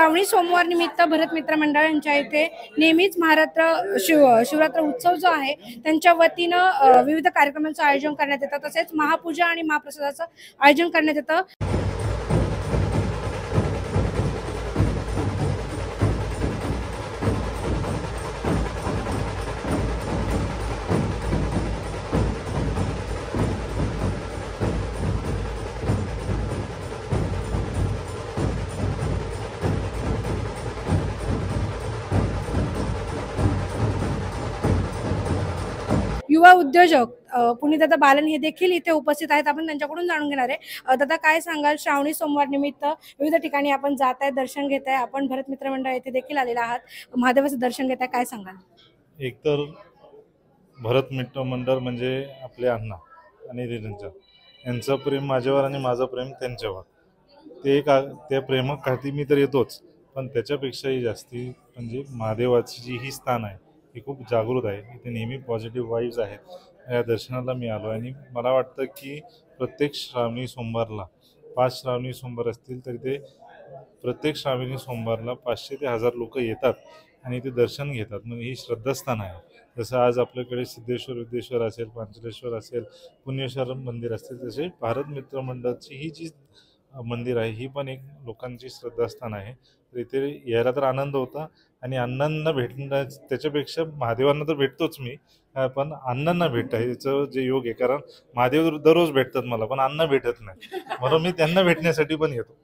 श्रावणी सोमवार निमित्त भरत मित्र मंडळ यांच्या इथे नेहमीच शिवरात्र उत्सव जो आहे त्यांच्या वतीनं विविध कार्यक्रमांचं आयोजन करण्यात येतं। तसेच महापूजा आणि महाप्रसादाचं आयोजन करण्यात येतं। युवा उद्योजक पुनीतदादा बालन हे देखील इथे उपस्थित आहेत। आपण त्यांच्याकडून जाणून घेणार आहे। दादा काय सांगाल, श्रावणी सोमवार निमित्त विविध ठिकाणी आपण जात आहे, दर्शन घेत आहे, आपण भरत मित्र मंडळ येथे देखील आलेला आहात, महादेवाचं दर्शन घेत आहे, काय सांगाल? एकतर भरत मित्र मंडळ म्हणजे आपले अण्णा आणि रिरंजन यांचं प्रेम माझ्यावर आणि माझं प्रेम त्यांच्यावर, त्या प्रेमाखाती मी तर येतोच, पण त्याच्यापेक्षाही जास्ती म्हणजे महादेवाची जी ही स्थान आहे ती खूप जागृत आहे। इथे नेहमी पॉझिटिव्ह वाईब्स आहेत। या दर्शनाला मी आलो आणि मला वाटतं की प्रत्येक श्रावणी सोमवारला 5 श्रावणी सोमवार असतील तरी ते प्रत्येक श्रावणी सोमवारला 500 ते 1000 लोक येतात आणि ते दर्शन घेतात। म्हणजे ही श्रद्धास्थान आहे। जसं आज आपल्याकडे सिद्धेश्वर विद्येश्वर असेल, पांचलेश्वर असेल, पुण्येश्वर मंदिर असतील, तसे भारत मित्र मंडळाची ही जी मंदिर आहे ही पण एक लोकांची श्रद्धास्थान आहे। तर इथे यायला तर आनंद होता आणि अण्णांना भेटणं, त्याच्यापेक्षा महादेवांना तर भेटतोच मी, पण अण्णांना भेटायचं जे योग आहे, कारण महादेव दररोज भेटतात मला, पण अण्णा भेटत नाही, म्हणून मी त्यांना भेटण्यासाठी पण येतो।